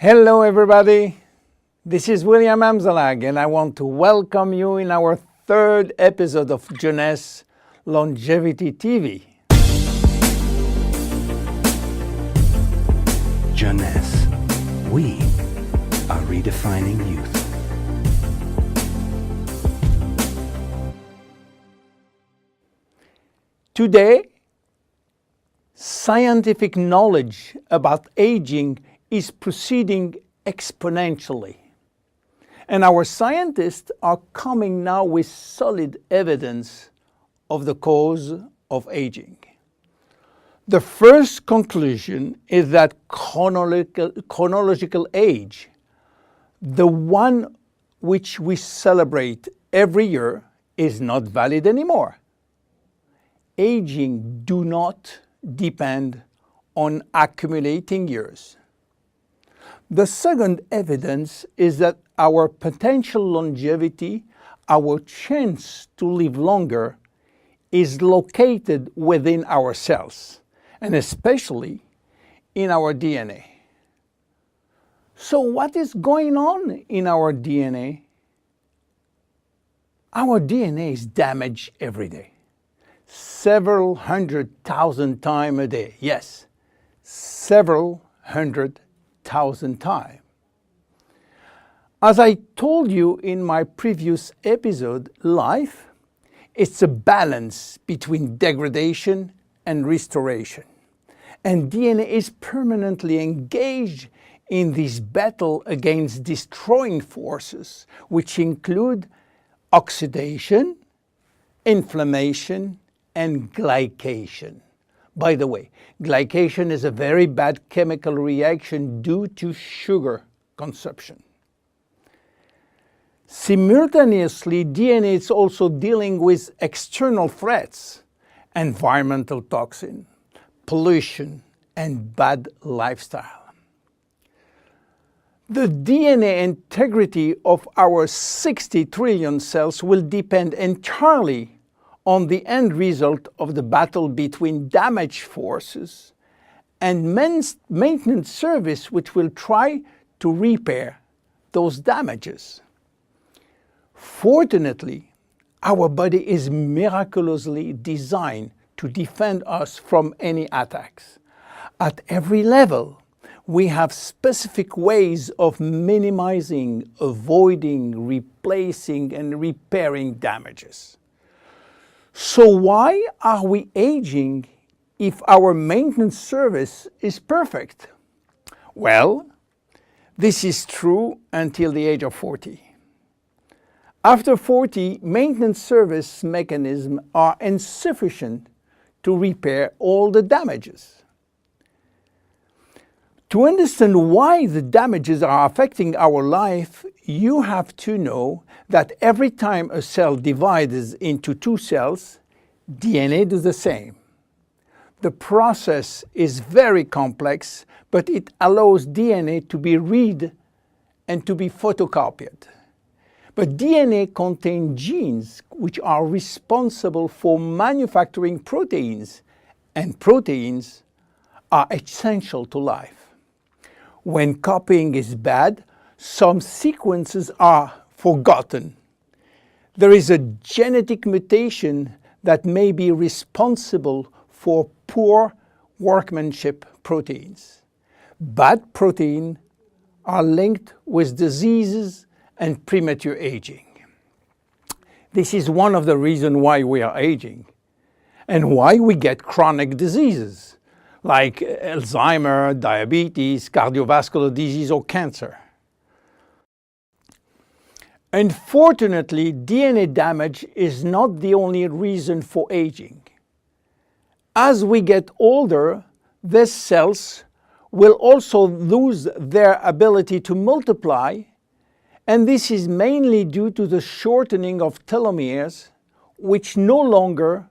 Hello everybody, this is William Amzalag and I want to welcome you in our third episode of Jeunesse Longevity TV. Jeunesse, we are redefining youth. Today, scientific knowledge about aging is proceeding exponentially. And our scientists are coming now with solid evidence of the cause of aging. The first conclusion is that chronological age, the one which we celebrate every year, is not valid anymore. Aging do not depend on accumulating years. The second evidence is that our potential longevity, our chance to live longer, is located within our cells, and especially in our DNA. So what is going on in our DNA? Our DNA is damaged every day. Several 100,000 times a day. Yes, several 100,000 times. As I told you in my previous episode, life, it's a balance between degradation and restoration. And DNA is permanently engaged in this battle against destroying forces, which include oxidation, inflammation, and glycation. By the way, glycation is a very bad chemical reaction due to sugar consumption. Simultaneously, DNA is also dealing with external threats, environmental toxin, pollution, and bad lifestyle. The DNA integrity of our 60 trillion cells will depend entirely on the end result of the battle between damage forces and maintenance service, which will try to repair those damages. Fortunately, our body is miraculously designed to defend us from any attacks. At every level, we have specific ways of minimizing, avoiding, replacing, and repairing damages. So why are we aging if our maintenance service is perfect? Well, this is true until the age of 40. After 40, maintenance service mechanisms are insufficient to repair all the damages. To understand why the damages are affecting our life, you have to know that every time a cell divides into two cells, DNA does the same. The process is very complex, but it allows DNA to be read and to be photocopied. But DNA contains genes which are responsible for manufacturing proteins, and proteins are essential to life. When copying is bad, some sequences are forgotten. There is a genetic mutation that may be responsible for poor workmanship proteins. Bad proteins are linked with diseases and premature aging. This is one of the reasons why we are aging and why we get chronic diseases like Alzheimer's, diabetes, cardiovascular disease, or cancer. Unfortunately, DNA damage is not the only reason for aging. As we get older, these cells will also lose their ability to multiply, and this is mainly due to the shortening of telomeres, which no longer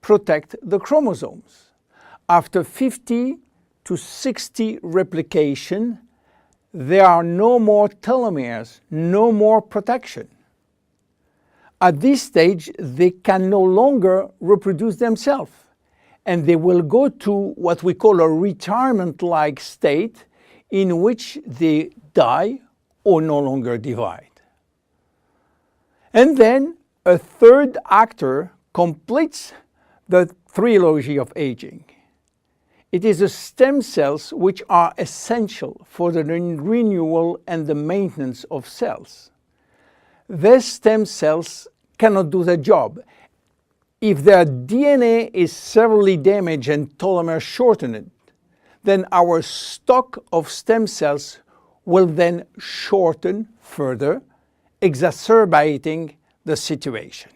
protect the chromosomes. After 50 to 60 replication, there are no more telomeres, no more protection. At this stage, they can no longer reproduce themselves, and they will go to what we call a retirement-like state, in which they die or no longer divide. And then a third actor completes the trilogy of aging. It is the stem cells which are essential for the renewal and the maintenance of cells. These stem cells cannot do the job. If their DNA is severely damaged and telomere shortened, then our stock of stem cells will then shorten further, exacerbating the situation.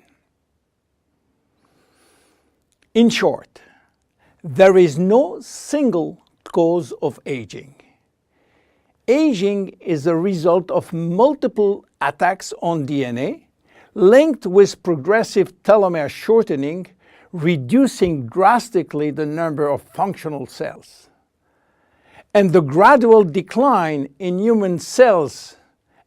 In short, there is no single cause of aging. Aging is a result of multiple attacks on DNA, linked with progressive telomere shortening, reducing drastically the number of functional cells. And the gradual decline in human cells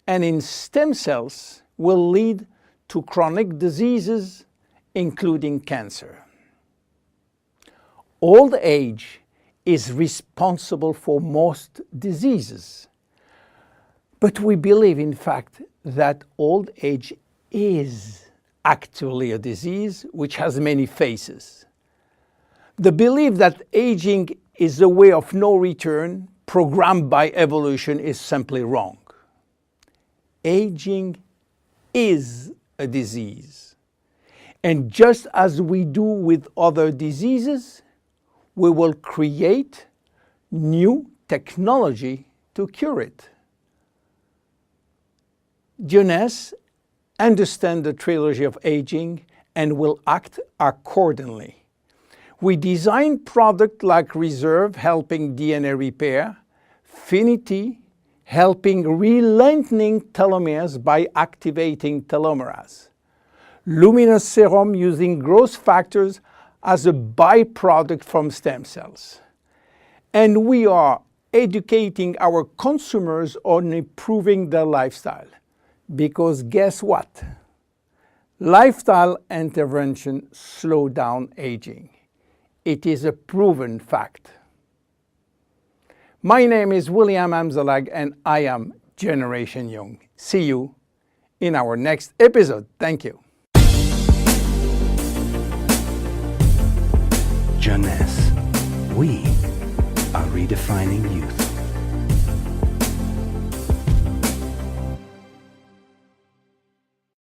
and in stem cells will lead to chronic diseases, including cancer. Old age is responsible for most diseases. But we believe, in fact, that old age is actually a disease which has many faces. The belief that aging is a way of no return programmed by evolution is simply wrong. Aging is a disease. And just as we do with other diseases, we will create new technology to cure it. Jeunesse understands the trilogy of aging and will act accordingly. We design products like Reserve, helping DNA repair, Finity, helping re-lengthening telomeres by activating telomerase, Luminous Serum, using growth factors as a byproduct from stem cells. And we are educating our consumers on improving their lifestyle. Because guess what? Lifestyle intervention slow down aging. It is a proven fact. My name is William Amzalag and I am Generation Young. See you in our next episode. Thank you. Jeunesse. We are redefining youth.